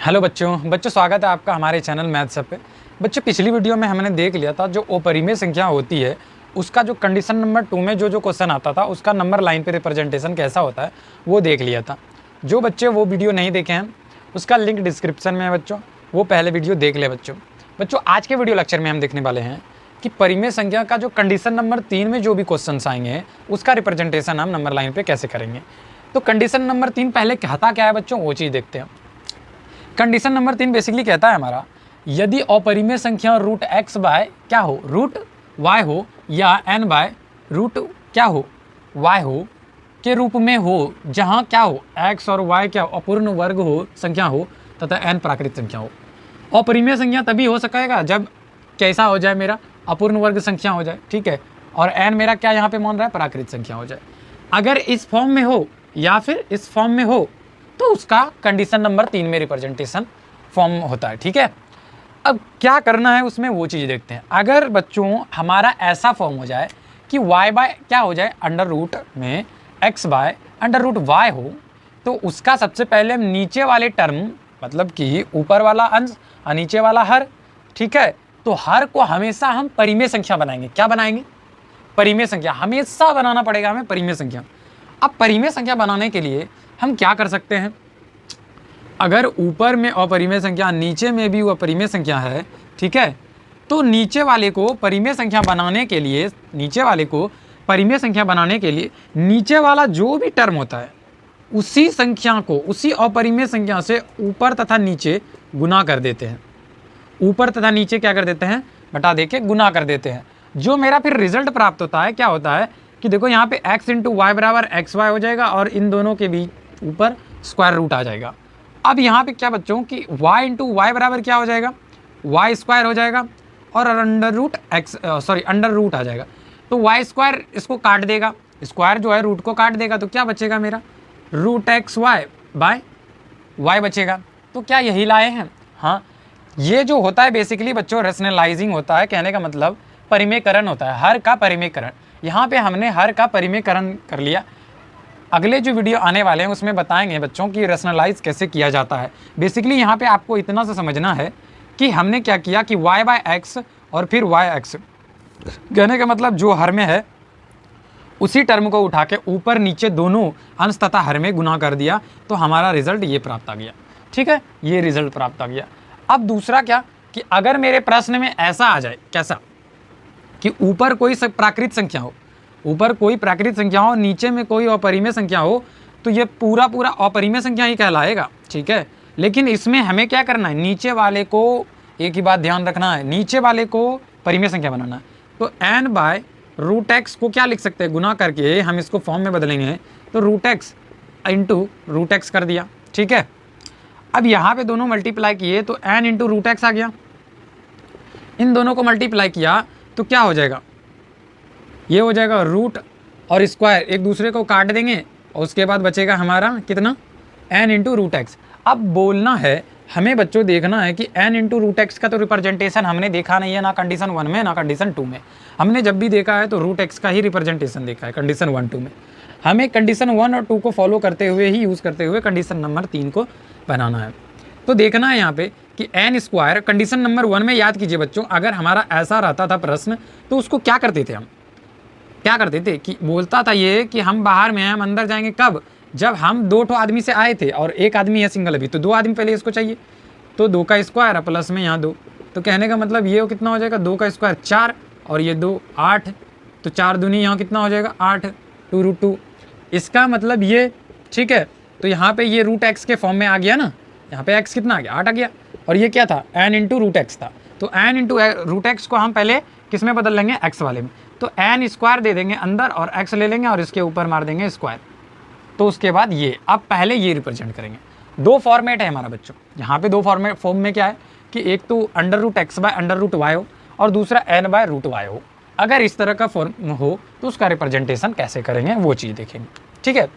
Hello बच्चों स्वागत है आपका हमारे चैनल मैथ्स सब पे। बच्चों पिछली वीडियो में हमने देख लिया था जो अपरिमेय संख्या होती है उसका जो कंडीशन नंबर 2 में जो क्वेश्चन आता था उसका नंबर लाइन पे रिप्रेजेंटेशन कैसा होता है वो देख लिया था। जो बच्चे वो वीडियो नहीं देखे हैं उसका लिंक डिस्क्रिप्शन में है बच्चों, वो पहले वीडियो देख ले बच्चों आज के वीडियो लेक्चर में हम देखने वाले हैं कि परिमेय संख्या का जो कंडीशन नंबर 3 में जो भी क्वेश्चन आएंगे उसका रिप्रेजेंटेशन हम नंबर लाइन पे कैसे करेंगे। तो कंडीशन नंबर 3 पहले कहता क्या है बच्चों, वो चीज़ देखते हैं। कंडीशन नंबर 3 बेसिकली कहता है हमारा, यदि अपरिमेय संख्या रूट एक्स बाय क्या हो, रूट वाई हो या एन बाय रूट क्या हो वाई हो के रूप में हो, जहाँ क्या हो एक्स और वाई क्या अपूर्ण वर्ग हो संख्या हो तथा एन प्राकृत संख्या हो। अपरिमेय संख्या तभी हो सकेगा जब कैसा हो जाए, मेरा अपूर्ण वर्ग संख्या हो जाए, ठीक है, और एन मेरा क्या यहाँ पे मान रहा है प्राकृत संख्या हो जाए। अगर इस फॉर्म में हो या फिर इस फॉर्म में हो तो उसका कंडीशन नंबर 3 में रिप्रेजेंटेशन फॉर्म होता है, ठीक है। अब क्या करना है उसमें वो चीज़ देखते हैं। अगर बच्चों हमारा ऐसा फॉर्म हो जाए कि y बाय क्या हो जाए अंडर रूट में x by under root y हो, तो उसका सबसे पहले हम नीचे वाले टर्म मतलब कि ऊपर वाला अंश और नीचे वाला हर, ठीक है, तो हर को हमेशा हम परिमेय संख्या बनाएंगे। क्या बनाएंगे? परिमेय संख्या हमेशा बनाना पड़ेगा हमें परिमेय संख्या। अब परिमेय संख्या बनाने के लिए हम क्या कर सकते हैं, अगर ऊपर में अपरिमेय संख्या नीचे में भी अपरिमेय संख्या है, ठीक है, तो नीचे वाले को परिमेय संख्या बनाने के लिए नीचे वाला जो भी टर्म होता है उसी संख्या को उसी अपरिमेय संख्या से ऊपर तथा नीचे गुना कर देते हैं। ऊपर तथा नीचे क्या कर देते हैं, बटा दे के गुना कर देते हैं। जो मेरा फिर रिजल्ट प्राप्त होता है क्या होता है कि देखो यहाँ पे x इंटू वाई बराबर एक्स वाई हो जाएगा और इन दोनों के बीच ऊपर स्क्वायर रूट आ जाएगा। अब यहाँ पे क्या बच्चों कि y इंटू वाई बराबर क्या हो जाएगा, वाई स्क्वायर हो जाएगा और अंडर रूट आ जाएगा। तो वाई स्क्वायर इसको काट देगा, स्क्वायर जो है रूट को काट देगा, तो क्या बचेगा मेरा root X Y by Y बचेगा। तो क्या यही लाए हैं? हाँ, ये जो होता है बेसिकली बच्चों रेशनलाइजिंग होता है, कहने का मतलब परिमेयकरण होता है, हर का परिमेयकरण। यहाँ पे हमने हर का परिमेयकरण कर लिया। अगले जो वीडियो आने वाले हैं उसमें बताएंगे बच्चों कि रेशनलाइज कैसे किया जाता है। बेसिकली यहाँ पे आपको इतना सा समझना है कि हमने क्या किया कि y बाय एक्स और फिर वाई एक्स, कहने का मतलब जो हर में है उसी टर्म को उठा के ऊपर नीचे दोनों अंश तथा हर में गुना कर दिया, तो हमारा रिजल्ट ये प्राप्त आ गया, ठीक है, ये रिजल्ट प्राप्त आ गया। अब दूसरा क्या कि अगर मेरे प्रश्न में ऐसा आ जाए, कैसा कि ऊपर कोई प्राकृत संख्या हो, ऊपर कोई प्राकृत संख्या हो, नीचे में कोई अपरिमेय संख्या हो, तो ये पूरा अपरिमेय संख्या ही कहलाएगा, ठीक है। लेकिन इसमें हमें क्या करना है, नीचे वाले को एक ही बात ध्यान रखना है, नीचे वाले को परिमेय संख्या बनाना है। तो n बाय रूट एक्स को क्या लिख सकते हैं, गुना करके हम इसको फॉर्म में बदलेंगे, तो root X into root X कर दिया, ठीक है। अब यहाँ पे दोनों मल्टीप्लाई किए तो n इंटू रूट एक्स आ गया। इन दोनों को मल्टीप्लाई किया तो क्या हो जाएगा, ये हो जाएगा रूट और स्क्वायर एक दूसरे को काट देंगे और उसके बाद बचेगा हमारा कितना n इंटू रूट एक्स। अब बोलना है हमें बच्चों, देखना है कि n इंटू रूट एक्स का तो रिप्रेजेंटेशन हमने देखा नहीं है, ना कंडीशन 1 में ना कंडीशन 2 में। हमने जब भी देखा है तो रूट एक्स का ही रिप्रेजेंटेशन देखा है कंडीशन 1 2 में। हमें कंडीशन 1 और 2 को फॉलो करते हुए ही यूज़ करते हुए कंडीशन नंबर 3 को बनाना है। तो देखना है यहाँ पे कि n स्क्वायर कंडीशन नंबर 1 में, याद कीजिए बच्चों, अगर हमारा ऐसा रहता था प्रश्न तो उसको क्या करते थे, हम क्या करते थे कि बोलता था ये कि हम बाहर में हैं, हम अंदर जाएंगे कब, जब हम 2 आदमी से आए थे और एक आदमी है सिंगल अभी, तो 2 आदमी पहले इसको चाहिए, तो 2 का स्क्वायर प्लस में यहाँ 2, तो कहने का मतलब ये कितना हो जाएगा 2 का स्क्वायर 4 और ये 2 8, तो 4 दूनी यहाँ कितना हो जाएगा 8 2 रूट 2। इसका मतलब ये, ठीक है, तो यहाँ पे ये रूट एक्स के फॉर्म में आ गया ना, यहाँ पे x कितना आ गया 8 आ गया, और ये क्या था n इंटू रूट एक्स था। तो n इंटू रूट एक्स को हम पहले किस में बदल लेंगे, x वाले में, तो n स्क्वायर दे देंगे अंदर और x ले लेंगे और इसके ऊपर मार देंगे स्क्वायर। तो उसके बाद ये, अब पहले ये रिप्रेजेंट करेंगे। 2 फॉर्मेट है हमारा बच्चों, यहाँ पे 2 फॉर्म में क्या है कि एक तो under root X by under root Y हो और दूसरा n बाय रूट वाई हो। अगर इस तरह का फॉर्म हो तो उसका रिप्रेजेंटेशन कैसे करेंगे वो चीज़ देखेंगे, ठीक है।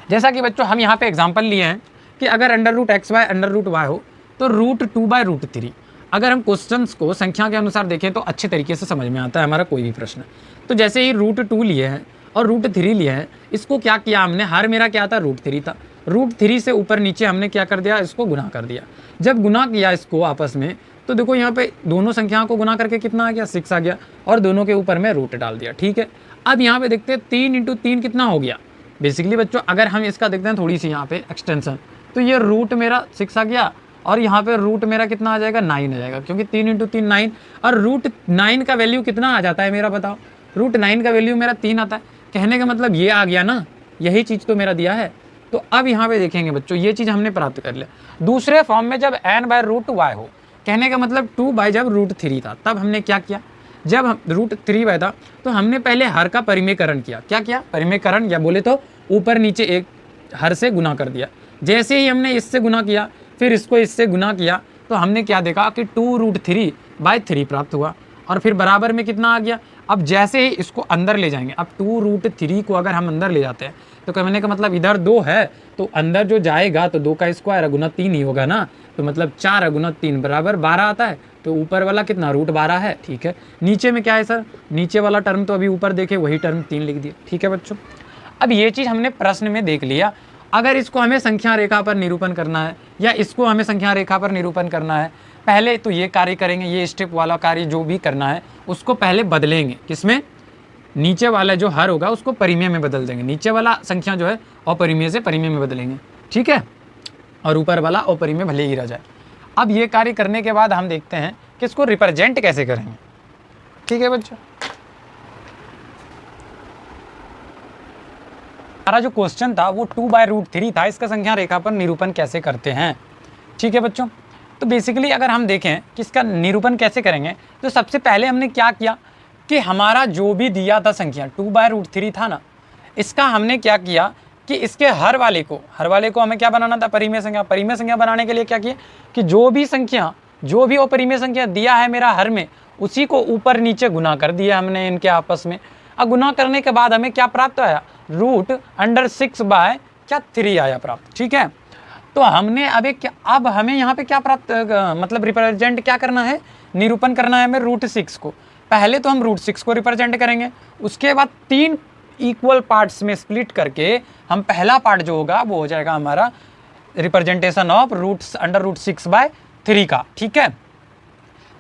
जैसा कि बच्चों हम यहाँ पे एग्जाम्पल लिए हैं कि अगर under root X by under root Y हो तो रूट 2 बाय रूट 3। अगर हम क्वेश्चंस को संख्या के अनुसार देखें तो अच्छे तरीके से समझ में आता है हमारा कोई भी प्रश्न। तो जैसे ही रूट 2 लिए हैं और रूट 3 लिए हैं, इसको क्या किया हमने, हर मेरा क्या था रूट 3 था, √3 से ऊपर नीचे हमने क्या कर दिया, इसको गुना कर दिया। जब गुना किया इसको आपस में, तो देखो यहाँ पे दोनों संख्याओं को गुना करके कितना आ गया, 6 आ गया, और दोनों के ऊपर में रूट डाल दिया। ठीक है, अब यहाँ पे देखते हैं 3 × 3 कितना हो गया। बेसिकली बच्चों अगर हम इसका देखते हैं थोड़ी सी यहाँ पे एक्सटेंशन, तो ये रूट मेरा 6 आ गया, और यहाँ पे रूट मेरा कितना आ जाएगा, 9 आ जाएगा, क्योंकि 3 × 3 9, और √9 का वैल्यू कितना आ जाता है मेरा, बताओ। √9 का वैल्यू मेरा 3 आता है। कहने का मतलब ये आ गया ना, यही चीज़ तो मेरा दिया है। तो अब यहाँ पे देखेंगे बच्चों, ये चीज़ हमने प्राप्त कर लिया। दूसरे फॉर्म में जब n/√y हो, कहने का मतलब 2 जब √3 था, तब हमने क्या किया, जब हम √3 था तो हमने पहले हर का परिमेयकरण किया। क्या किया, परिमेयकरण, या बोले तो ऊपर नीचे एक हर से गुना कर दिया। जैसे ही हमने इससे गुना किया, फिर इसको इससे गुना किया, तो हमने क्या देखा कि 2√3/3 प्राप्त हुआ, और फिर बराबर में कितना आ गया। अब जैसे ही इसको अंदर ले जाएंगे, अब 2√3 को अगर हम अंदर ले जाते हैं, तो कहने का मतलब इधर 2 है, तो अंदर जो जाएगा तो 2 का स्क्वायर गुना 3 ही होगा ना, तो मतलब 4 गुना 3 बराबर 12 आता है। तो ऊपर वाला कितना, √12 है। ठीक है, नीचे में क्या है सर, नीचे वाला टर्म तो अभी ऊपर देखे वही टर्म 3 लिख दिया। ठीक है बच्चों, अब ये चीज़ हमने प्रश्न में देख लिया। अगर इसको हमें संख्या रेखा पर निरूपण करना है, या इसको हमें संख्या रेखा पर निरूपण करना है, पहले तो ये कार्य करेंगे, ये स्टेप वाला कार्य जो भी करना है उसको पहले बदलेंगे। किसमें, नीचे वाला जो हर होगा उसको परिमेय में बदल देंगे, नीचे वाला संख्या जो है अपरिमेय से परिमेय में बदलेंगे। ठीक है, और ऊपर वाला अपरिमेय भले ही रह जाए। अब ये कार्य करने के बाद हम देखते हैं कि इसको रिप्रेजेंट कैसे करेंगे। ठीक है बच्चों, हमारा जो क्वेश्चन था वो 2/√3 था, इसका संख्या रेखा पर निरूपण कैसे करते हैं। ठीक है बच्चों, तो बेसिकली अगर हम देखें कि इसका निरूपण कैसे करेंगे, तो सबसे पहले हमने क्या किया कि हमारा जो भी दिया था संख्या 2/√3 था ना, इसका हमने क्या किया कि इसके हर वाले को हमें क्या बनाना था, परिमेय संख्या। परिमेय संख्या बनाने के लिए क्या किया कि जो भी अपरिमेय संख्या दिया है मेरा हर में, उसी को ऊपर नीचे गुना कर दिया हमने इनके आपस में। अब गुना करने के बाद हमें क्या प्राप्त आया, √6/3 आया प्राप्त। ठीक है, तो हमने अब हमें यहाँ पे क्या प्राप्त, मतलब रिप्रेजेंट क्या करना है, निरूपण करना है हमें √6 को। पहले तो हम √6 को रिप्रेजेंट करेंगे, उसके बाद 3 इक्वल पार्ट्स में स्प्लिट करके हम पहला पार्ट जो होगा वो हो जाएगा हमारा रिप्रेजेंटेशन ऑफ √6/3 का। ठीक है,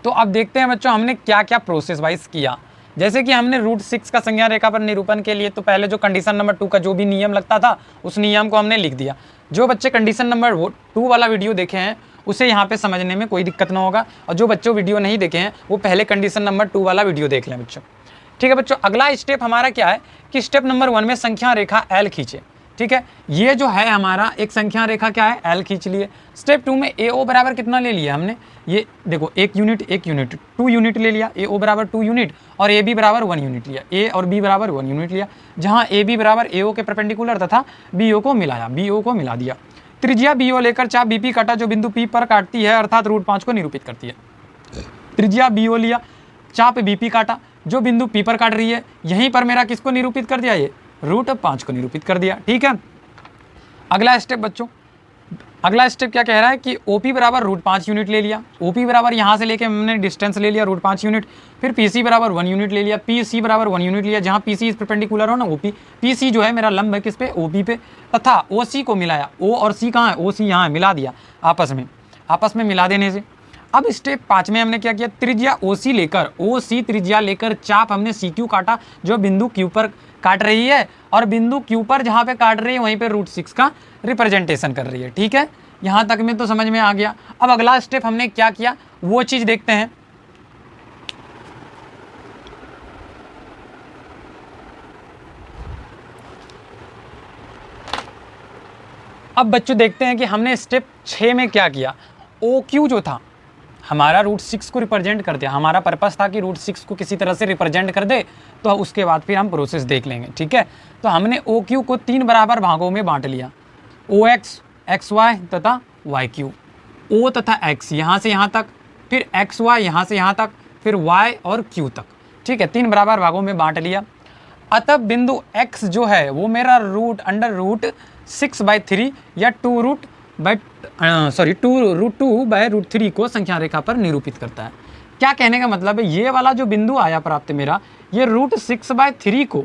तो अब देखते हैं बच्चों हमने क्या क्या प्रोसेस वाइज किया। जैसे कि हमने √6 का संज्ञा रेखा पर निरूपण के लिए तो पहले जो कंडीशन नंबर 2 का जो भी नियम लगता था उस नियम को हमने लिख दिया। जो बच्चे कंडीशन नंबर 2 वाला वीडियो देखे हैं उसे यहाँ पे समझने में कोई दिक्कत ना होगा, और जो बच्चों वीडियो नहीं देखे हैं वो पहले कंडीशन नंबर 2 वाला वीडियो देख लें बच्चों। ठीक है बच्चों, अगला स्टेप हमारा क्या है कि स्टेप नंबर 1 में संख्या रेखा L खींचे। ठीक है, ये जो है हमारा एक संख्या रेखा क्या है, L खींच लिए। स्टेप 2 में AO बराबर कितना ले लिया हमने, ये देखो 1 यूनिट 2 यूनिट ले लिया, AO बराबर 2 यूनिट और AB बराबर 1 यूनिट लिया, A और B बराबर 1 यूनिट लिया, जहाँ AB बराबर AO के परपेंडिकुलर तथा BO को मिला दिया। त्रिज्या BO लेकर चाप BP काटा जो बिंदु P पर काटती है, अर्थात √5 को निरूपित करती है। त्रिज्या BO लिया, चाप BP काटा जो बिंदु P पर काट रही है, यहीं पर मेरा किसको निरूपित कर दिया, ये √5 को निरूपित कर दिया। ठीक है, अगला स्टेप बच्चों, अगला स्टेप क्या कह रहा है कि OP बराबर √5 यूनिट ले लिया। OP बराबर यहाँ से लेके हमने डिस्टेंस ले लिया √5 यूनिट, फिर PC बराबर 1 यूनिट ले लिया, PC बराबर 1 यूनिट लिया, जहाँ PC इस परपेंडिकुलर हो ना OP, PC जो है मेरा लंब है किस पे, OP पे, तथा OC को मिलाया। O और C कहाँ है, OC यहाँ है, मिला दिया आपस में मिला देने से। अब स्टेप 5 में हमने क्या किया, त्रिज्या OC त्रिज्या लेकर चाप हमने CQ काटा जो बिंदु Q पर काट रही है, और बिंदु Q पर जहाँ पे काट रही है वहीं पे √6 का रिप्रेजेंटेशन कर रही है। ठीक है, यहाँ तक में तो समझ में आ गया। अब अगला स्टेप हमने क्या किया वो चीज़ देखते हैं। अब बच्चों देखते हैं कि हमने स्टेप 6 में क्या किया। OQ जो था हमारा √6 को रिप्रेजेंट कर दिया, हमारा पर्पस था कि √6 को किसी तरह से रिप्रेजेंट कर दे, तो उसके बाद फिर हम प्रोसेस देख लेंगे। ठीक है, तो हमने OQ को 3 बराबर भागों में बांट लिया, OX, XY तथा YQ। O तथा X यहाँ से यहाँ तक, फिर XY यहाँ से यहाँ तक, फिर Y और Q तक। ठीक है, 3 बराबर भागों में बांट लिया। अतः बिंदु X जो है वो मेरा √6/3 या 2√2/√3 को संख्या रेखा पर निरूपित करता है। क्या कहने का मतलब है, ये वाला जो बिंदु आया प्राप्त मेरा, ये √6/3 को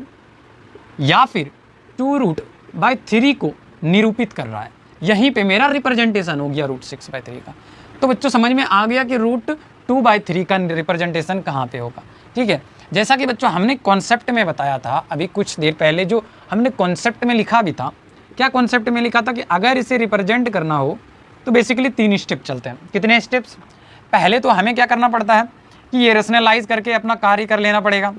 या फिर 2√3 को निरूपित कर रहा है। यहीं पे मेरा रिप्रेजेंटेशन हो गया √6/3 का। तो बच्चों समझ में आ गया कि √2/3 का रिप्रेजेंटेशन कहाँ पे होगा। ठीक है, जैसा कि बच्चों हमने कॉन्सेप्ट में बताया था अभी कुछ देर पहले, जो हमने कॉन्सेप्ट में लिखा भी था। क्या कॉन्सेप्ट में लिखा था कि अगर इसे रिप्रेजेंट करना हो तो बेसिकली 3 स्टेप चलते हैं। कितने स्टेप्स? पहले तो हमें क्या करना पड़ता है कि ये रेशनलाइज करके अपना कार्य कर लेना पड़ेगा।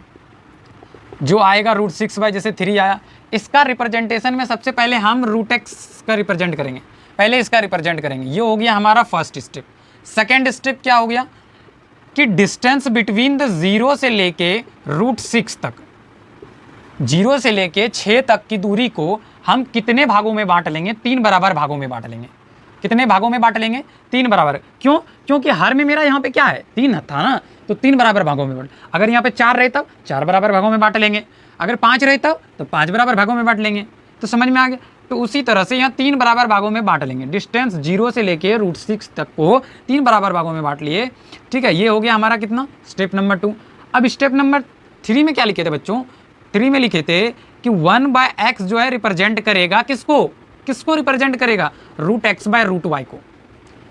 जो आएगा √6/3 आया, इसका रिप्रेजेंटेशन में सबसे पहले हम √x का रिप्रेजेंट करेंगे, पहले इसका रिप्रेजेंट करेंगे। ये हो गया हमारा फर्स्ट स्टेप। सेकेंड स्टेप क्या हो गया कि डिस्टेंस बिटवीन द 0 से लेके √6 तक, 0 से लेके 6 तक की दूरी को हम कितने भागों में बांट लेंगे? 3 बराबर भागों में बांट लेंगे। कितने भागों में बांट लेंगे? 3 बराबर। क्यों? क्योंकि हर में मेरा यहाँ पे क्या है? 3 था ना, तो 3 बराबर भागों में बांट। अगर यहाँ पे 4 रहता 4 बराबर भागों में बांट लेंगे, अगर 5 रहता तो 5 बराबर भागों में बांट लेंगे। तो समझ में आ गया। तो उसी तरह से यहाँ 3 बराबर भागों में बांट लेंगे। डिस्टेंस 0 से लेके √6 तक को 3 बराबर भागों में बांट लिए। ठीक है, ये हो गया हमारा कितना? Step number 2। अब स्टेप नंबर 3 में क्या लिखे थे बच्चों? 3 में लिखे थे कि 1/x जो है रिप्रेजेंट करेगा किसको? किसको रिप्रेजेंट करेगा? √x/√y को।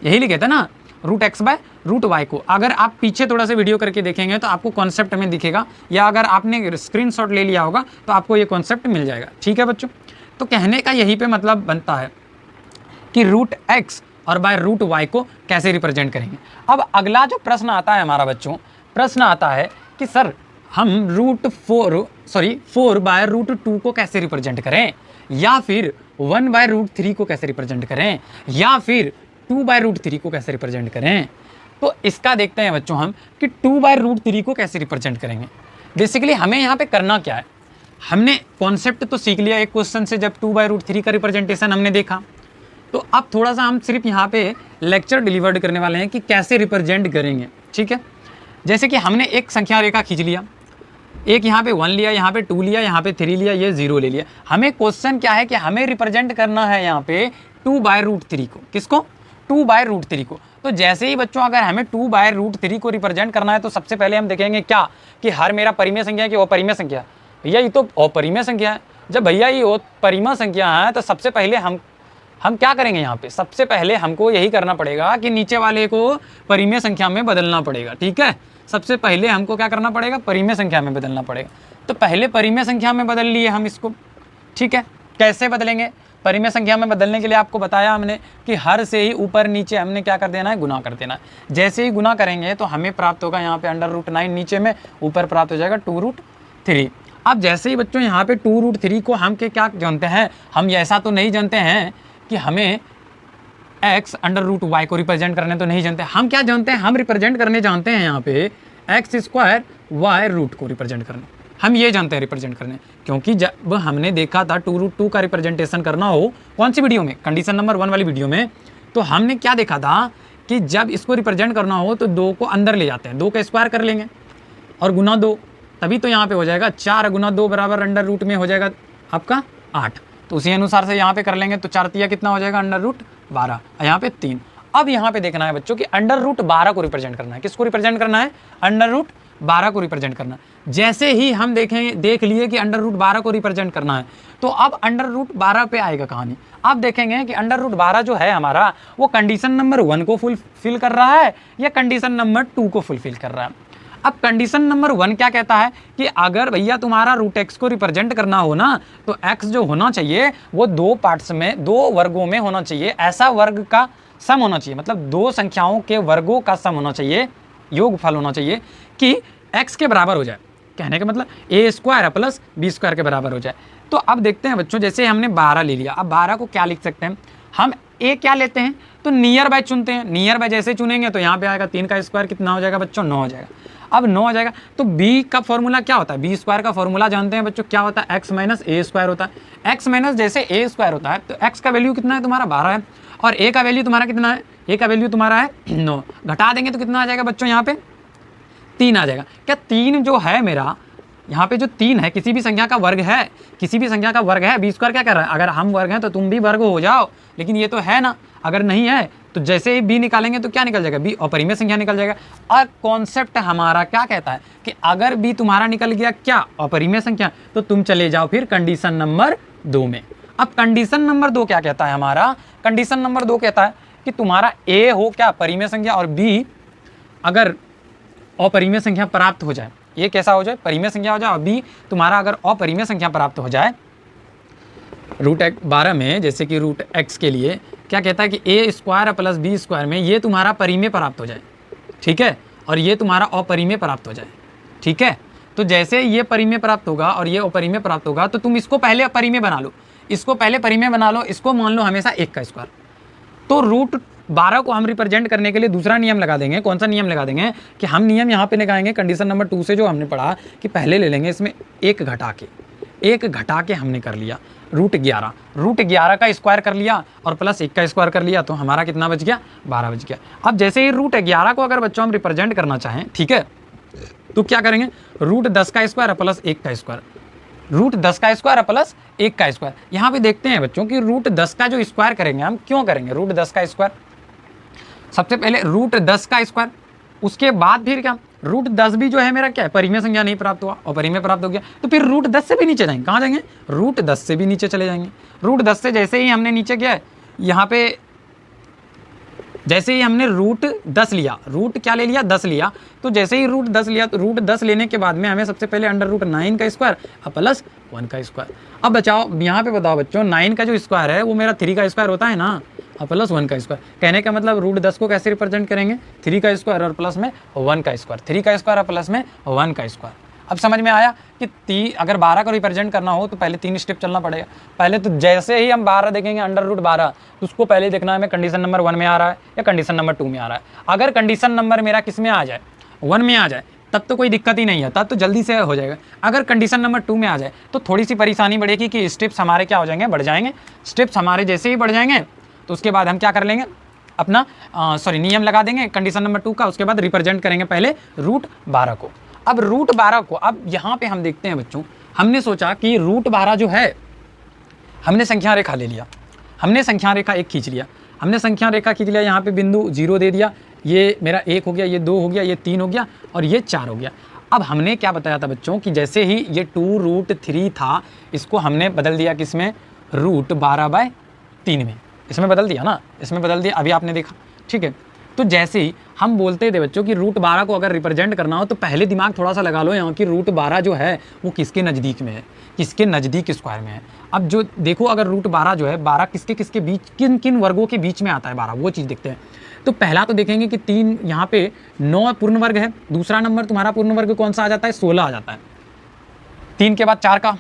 यही लिखे थे ना, √x/√y को। अगर आप पीछे थोड़ा सा वीडियो करके देखेंगे तो आपको कॉन्सेप्ट में दिखेगा, या अगर आपने स्क्रीनशॉट ले लिया होगा तो आपको ये कॉन्सेप्ट मिल जाएगा। ठीक है बच्चों, तो कहने का यही पे मतलब बनता है कि √x और √y को कैसे रिप्रेजेंट करेंगे। अब अगला जो प्रश्न आता है हमारा बच्चों, प्रश्न आता है कि सर हम √4/√2 को कैसे रिप्रेजेंट करें, या फिर 1/√3 को कैसे रिप्रेजेंट करें, या फिर 2/√3 को कैसे रिप्रेजेंट करें। तो इसका देखते हैं बच्चों हम कि 2/√3 को कैसे रिप्रेजेंट करेंगे। बेसिकली हमें यहाँ पे करना क्या है, हमने कॉन्सेप्ट तो सीख लिया एक क्वेश्चन से, जब 2/√3 का रिप्रेजेंटेशन हमने देखा। तो अब थोड़ा सा हम सिर्फ यहाँ पे लेक्चर डिलीवर्ड करने वाले हैं कि कैसे रिप्रेजेंट करेंगे। ठीक है, जैसे कि हमने एक संख्या रेखा खींच लिया, एक यहाँ पे 1 लिया, यहाँ पे 2 लिया, यहाँ पे 3 लिया, ये 0 ले लिया। हमें क्वेश्चन क्या है कि हमें रिप्रेजेंट करना है यहाँ पे 2/√3 को। किसको? 2/√3 को। तो जैसे ही बच्चों अगर हमें 2/√3 को रिप्रेजेंट करना है तो सबसे पहले हम देखेंगे क्या कि हर मेरा परिमेय संख्या है कि अपरिमेय संख्या है। भैया ये तो अपरिमेय संख्या है। जब भैया ये अपरिमेय संख्या है तो सबसे पहले हम क्या करेंगे यहाँ पे? सबसे पहले हमको यही करना पड़ेगा कि नीचे वाले को परिमेय संख्या में बदलना पड़ेगा। ठीक है, सबसे पहले हमको क्या करना पड़ेगा? परिमेय संख्या में बदलना पड़ेगा। तो पहले परिमेय संख्या में बदल लिए हम इसको। ठीक है, कैसे बदलेंगे? परिमेय संख्या में बदलने के लिए आपको बताया हमने कि हर से ही ऊपर नीचे हमने क्या कर देना है? गुना कर देना है। जैसे ही गुना करेंगे तो हमें प्राप्त होगा यहाँ पे √9 नीचे में, ऊपर प्राप्त हो जाएगा 2√3। अब जैसे ही बच्चों यहाँ पे 2√3 को हम के क्या जानते हैं? हम ऐसा तो नहीं जानते हैं कि हमें x/√y को रिप्रेजेंट करने तो नहीं जानते। हम क्या जानते हैं? हम रिप्रेजेंट करने जानते हैं यहाँ पे x² y रूट को रिप्रेजेंट करने। हम ये जानते हैं रिप्रेजेंट करने, क्योंकि जब हमने देखा था 2√2 का रिप्रेजेंटेशन करना हो, कौन सी वीडियो में? कंडीशन नंबर 1 वाली वीडियो में। तो हमने क्या देखा था कि जब इसको रिप्रेजेंट करना हो तो 2 को अंदर ले जाते हैं, 2 का स्क्वायर कर लेंगे और गुना 2, तभी तो यहाँ पे हो जाएगा 4 × 2 बराबर √रूट में हो जाएगा आपका 8। तो उसी अनुसार से यहाँ पे कर लेंगे तो 4 तिया कितना हो जाएगा? √12, यहाँ पे 3। अब यहाँ पे देखना है बच्चों कि √12 को रिप्रेजेंट करना है। किसको रिप्रेजेंट करना है? √12 को रिप्रेजेंट करना है। जैसे ही हम देख लिए कि √12 को रिप्रेजेंट करना है, तो अब √12 पे आएगा कहानी। अब देखेंगे कि √12 जो है हमारा वो कंडीशन नंबर 1 को फुलफिल कर रहा है या कंडीशन नंबर 2 को फुलफिल कर रहा है। अब कंडीशन नंबर 1 क्या कहता है कि अगर भैया तुम्हारा √x को रिप्रेजेंट करना हो ना, तो x जो होना चाहिए वो 2 पार्ट्स में, 2 वर्गों में होना चाहिए। ऐसा वर्ग का सम होना चाहिए, मतलब 2 संख्याओं के वर्गों का सम होना चाहिए, योगफल होना चाहिए कि x के बराबर हो जाए। कहने का मतलब a² + b² के बराबर हो जाए। तो अब देखते हैं बच्चों, जैसे हमने 12 ले लिया, अब 12 को क्या लिख सकते हैं हम? a क्या लेते हैं? तो नियर बाय चुनते हैं। नियर बाय जैसे चुनेंगे तो यहाँ पे आएगा 3 का स्क्वायर कितना हो जाएगा बच्चों? 9 हो जाएगा। अब 9 हो जाएगा तो b का फॉर्मूला क्या होता है? b² का फॉर्मूला जानते हैं बच्चों, क्या होता है? x - a² होता है। x - जैसे a² होता है तो x का वैल्यू कितना है तुम्हारा? 12 है, और a का वैल्यू तुम्हारा कितना है? a का वैल्यू तुम्हारा है 9। घटा देंगे तो कितना आ जाएगा बच्चों? यहाँ पे 3 आ जाएगा। क्या 3 जो है मेरा यहाँ पे जो 3 है किसी भी संख्या का वर्ग है? किसी भी संख्या का वर्ग है। b² क्या कर रहा है? अगर हम वर्ग हैं तो तुम भी वर्ग हो जाओ, लेकिन ये तो है ना। अगर नहीं है तो जैसे ही b निकालेंगे तो क्या निकल जाएगा? b अपरिमेय संख्या निकल जाएगा। और कॉन्सेप्ट हमारा क्या कहता है कि अगर b तुम्हारा निकल गया क्या? अपरिमेय संख्या, तो तुम चले जाओ फिर कंडीशन नंबर 2 में। अब कंडीशन नंबर 2 क्या कहता है हमारा, कंडीशन नंबर 2 कहता है कि तुम्हारा ए हो क्या परिमेय संख्या और बी अगर अपरिमेय संख्या प्राप्त हो जाए, ये कैसा हो जाए परिमेय संख्या हो जाए, और बी तुम्हारा अगर अपरिमेय संख्या प्राप्त हो जाए √12 में, जैसे कि √x के लिए क्या कहता है कि ए स्क्वायर प्लस बी स्क्वायर में ये तुम्हारा परिमेय प्राप्त हो जाए, ठीक है, और ये तुम्हारा अपरिमेय प्राप्त हो जाए, ठीक है। तो जैसे ये परिमेय प्राप्त होगा और ये अपरिमेय प्राप्त होगा तो तुम इसको पहले अपरिमेय बना लो, इसको पहले परिमेय बना लो, इसको मान लो हमेशा 1 का स्क्वायर। तो √12 को हम रिप्रेजेंट करने के लिए दूसरा नियम लगा देंगे। कौन सा नियम लगा देंगे कि हम नियम यहाँ पे लगाएंगे कंडीशन नंबर 2 से जो हमने पढ़ा कि पहले ले लेंगे इसमें 1 घटा के हमने कर लिया √11 का स्क्वायर कर लिया और प्लस 1 का स्क्वायर कर लिया, तो हमारा कितना बच गया 12 बच गया। अब जैसे ही √11 को अगर बच्चों हम रिप्रेजेंट करना चाहें, ठीक है, तो क्या करेंगे √10 का स्क्वायर प्लस 1 का स्क्वायर, √10 का स्क्वायर प्लस 1 का स्क्वायर। यहाँ पे देखते हैं बच्चों कि √10 का जो स्क्वायर करेंगे हम, क्यों करेंगे √10 का स्क्वायर, सबसे पहले √10 का स्क्वायर, उसके बाद फिर क्या √10 भी जो है मेरा क्या है परिमेय संख्या नहीं प्राप्त हुआ और परिमेय प्राप्त हो गया, तो फिर √10 से भी नीचे जाएंगे, कहाँ जाएंगे √10 से भी नीचे चले जाएंगे। √10 से जैसे ही हमने नीचे गया यहाँ पे जैसे ही हमने √10 लिया, रूट क्या ले लिया 10 लिया, तो जैसे ही √10 लिया तो √10 लेने के बाद में हमें सबसे पहले √9 का स्क्वायर और प्लस 1 का स्क्वायर। अब बचाओ यहाँ पे बताओ बच्चों 9 का जो स्क्वायर है वो मेरा 3 का स्क्वायर होता है ना, और प्लस 1 का स्क्वायर। कहने का मतलब √10 को कैसे रिप्रेजेंट करेंगे 3 का स्क्वायर और प्लस में 1 का स्क्वायर, 3 का स्क्वायर और प्लस में 1 का स्क्वायर। अब समझ में आया कि अगर 12 को रिप्रेजेंट करना हो तो पहले 3 स्टेप चलना पड़ेगा। पहले तो जैसे ही हम 12 देखेंगे √12 तो उसको पहले देखना है हमें कंडीशन नंबर 1 में आ रहा है या कंडीशन नंबर 2 में आ रहा है। अगर कंडीशन नंबर मेरा किस में आ जाए 1 में आ जाए तब तो कोई दिक्कत ही नहीं है, तब तो जल्दी से हो जाएगा। अगर कंडीशन नंबर 2 में आ जाए तो थोड़ी सी परेशानी बढ़ेगी कि स्टेप्स हमारे क्या हो जाएंगे बढ़ जाएंगे। स्टेप्स हमारे जैसे ही बढ़ जाएंगे तो उसके बाद हम क्या कर लेंगे अपना नियम लगा देंगे कंडीशन नंबर 2 का, उसके बाद रिप्रेजेंट करेंगे पहले √12 को। अब √12 को अब यहाँ पे हम देखते हैं बच्चों, हमने सोचा कि √12 जो है हमने संख्या रेखा ले लिया, हमने संख्या रेखा एक खींच लिया, हमने संख्या रेखा खींच लिया, यहाँ पे बिंदु 0 दे दिया, ये मेरा 1 हो गया, ये 2 हो गया, ये 3 हो गया और ये 4 हो गया। अब हमने क्या बताया था बच्चों कि जैसे ही ये 2√3 था इसको हमने बदल दिया किसमें √12/3 में, इसमें बदल दिया ना, इसमें बदल दिया, अभी आपने देखा, ठीक है। तो जैसे ही हम बोलते थे बच्चों कि √12 को अगर रिप्रेजेंट करना हो तो पहले दिमाग थोड़ा सा लगा लो यहाँ की √12 जो है वो किसके नज़दीक में है, किसके नज़दीक स्क्वायर में है। अब जो देखो अगर √12 जो है 12 किसके किसके बीच किन किन वर्गों के बीच में आता है 12, वो चीज़ देखते हैं। तो पहला तो देखेंगे कि 3 यहाँ पे 9 पूर्ण वर्ग है, दूसरा नंबर तुम्हारा पूर्ण वर्ग कौन सा आ जाता है 16 आ जाता है, 3 के बाद 4 का,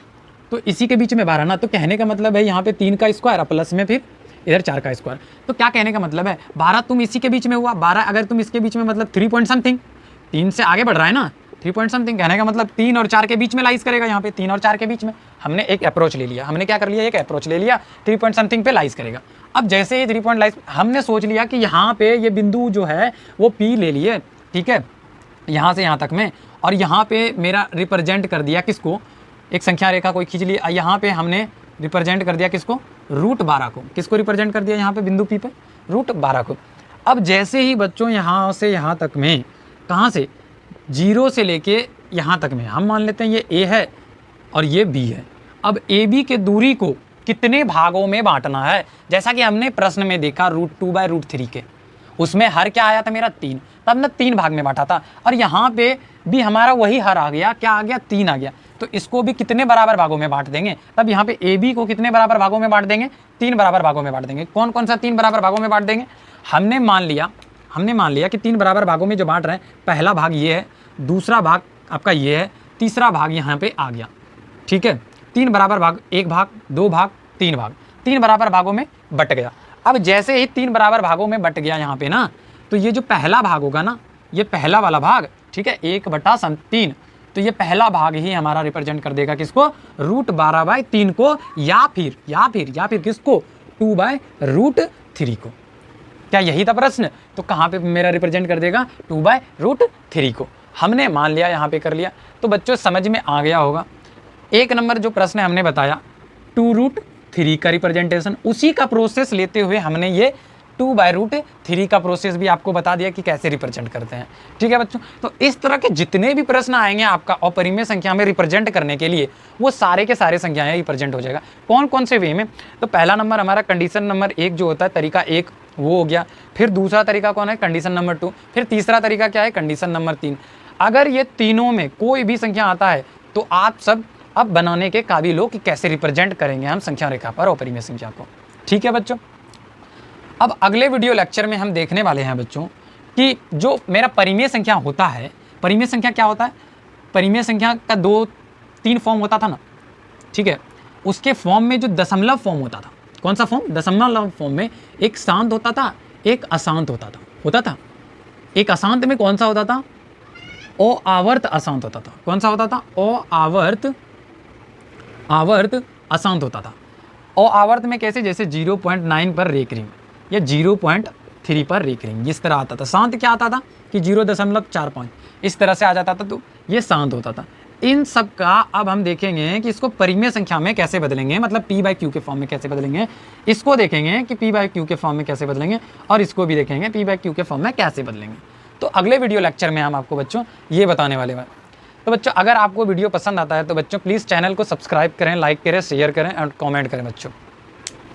तो इसी के बीच में 12 ना, तो कहने का मतलब है यहाँ पे 3 का स्क्वायर प्लस में फिर इधर 4 का स्क्वायर। तो क्या कहने का मतलब है 12 तुम इसी के बीच में हुआ, 12 अगर तुम इसके बीच में मतलब 3 पॉइंट समथिंग, 3 से आगे बढ़ रहा है ना 3 पॉइंट समथिंग, कहने का मतलब 3 और 4 के बीच में लाइज करेगा। यहाँ पे 3 और 4 के बीच में हमने एक अप्रोच ले लिया, हमने क्या कर लिया एक अप्रोच ले लिया 3 पॉइंट समथिंग पे लाइज करेगा। अब जैसे ही 3 पॉइंट लाइज हमने सोच लिया कि यहाँ पे ये बिंदु जो है वो P ले लिए, ठीक है, यहाँ से यहाँ तक में, और यहाँ पे मेरा रिप्रेजेंट कर दिया किसको, एक संख्या रेखा कोई खींच ली, यहाँ पे हमने रिप्रेजेंट कर दिया किसको √12 को, किसको रिप्रेजेंट कर दिया यहाँ पे बिंदु P पे √12 को। अब जैसे ही बच्चों यहाँ से यहाँ तक में, कहाँ से 0 से लेके यहाँ तक में हम मान लेते हैं ये A है और ये B है। अब AB के दूरी को कितने भागों में बांटना है, जैसा कि हमने प्रश्न में देखा √2/√3 के, उसमें हर क्या आया था मेरा 3, तब ना 3 भाग में बांटा था, और यहाँ पे भी हमारा वही हर आ गया, क्या आ गया 3 आ गया। तो इसको भी कितने बराबर भागों में बांट देंगे, तब यहाँ पे AB को कितने बराबर भागों में बांट देंगे 3 बराबर भागों में बांट देंगे। कौन कौन सा 3 बराबर भागों में बांट देंगे, हमने मान लिया कि 3 बराबर भागों में जो बांट रहे हैं, पहला भाग ये है, दूसरा भाग आपका ये है, तीसरा भाग यहाँ पे आ गया, ठीक है। 3 बराबर भाग, 1 भाग 2 भाग 3 भाग, 3 बराबर भागों में बट गया। अब जैसे ही 3 बराबर भागों में बट गया यहाँ पे ना, तो ये जो पहला भाग होगा ना, ये पहला वाला भाग, ठीक है, 1/3, तो ये पहला भाग ही हमारा रिप्रेजेंट कर देगा किसको √12/3 को, या फिर किसको 2/√3 को। क्या यही था प्रश्न, तो कहाँ पे मेरा रिप्रेजेंट कर देगा 2/√3 को। हमने मान लिया, यहाँ पे कर लिया, तो बच्चों समझ में आ गया होगा। 1 नंबर जो प्रश्न हमने बताया 2√3 का रिप्रेजेंटेशन, उसी का प्रोसेस लेते हुए हमने ये 2/√3 का प्रोसेस भी आपको बता दिया कि कैसे रिप्रेजेंट करते हैं। ठीक है बच्चों, तो इस तरह के जितने भी प्रश्न आएंगे आपका अपरिमेय संख्या में रिप्रेजेंट करने के लिए, वो सारे के सारे संख्याएं रिप्रेजेंट हो जाएगा। कौन कौन से वे में? तो पहला नंबर हमारा कंडीशन नंबर 1 जो होता है, तरीका 1 वो हो गया। फिर दूसरा तरीका कौन है? Condition number 2। फिर तीसरा तरीका क्या है? Condition number 3। अगर ये तीनों में कोई भी संख्या आता है तो आप सब अब बनाने के काबिल हो कि कैसे रिप्रेजेंट करेंगे हम संख्या रेखा पर अपरिमेय संख्या को। ठीक है बच्चों, अब अगले वीडियो लेक्चर में हम देखने वाले हैं बच्चों कि जो मेरा परिमेय संख्या होता है, परिमेय संख्या क्या होता है? परिमेय संख्या का 2-3 फॉर्म होता था ना, ठीक है। उसके फॉर्म में जो दशमलव फॉर्म होता था, कौन सा फॉर्म? दशमलव फॉर्म में एक शांत होता था, एक अशांत होता था। एक अशांत में कौन सा होता था? अआवर्त अशांत होता था। कौन सा होता था? आवर्त अशांत होता था। अआवर्त में कैसे? जैसे 0.9 पर रेकरिंग या 0.3 पर रेकरिंग, इस तरह आता था। शांत क्या आता था कि 0.45 इस तरह से आ जाता था, तो ये शांत होता था। इन सब का अब हम देखेंगे कि इसको परिमेय संख्या में कैसे बदलेंगे, मतलब P/Q के फॉर्म में कैसे बदलेंगे। इसको देखेंगे कि P/Q के फॉर्म में कैसे बदलेंगे, और इसको भी देखेंगे P/Q के फॉर्म में कैसे बदलेंगे। तो अगले वीडियो लेक्चर में हम आपको बच्चों ये बताने वाले हैं। तो बच्चों, अगर आपको वीडियो पसंद आता है तो बच्चों प्लीज़ चैनल को सब्सक्राइब करें, लाइक करें, शेयर करें और कमेंट करें बच्चों।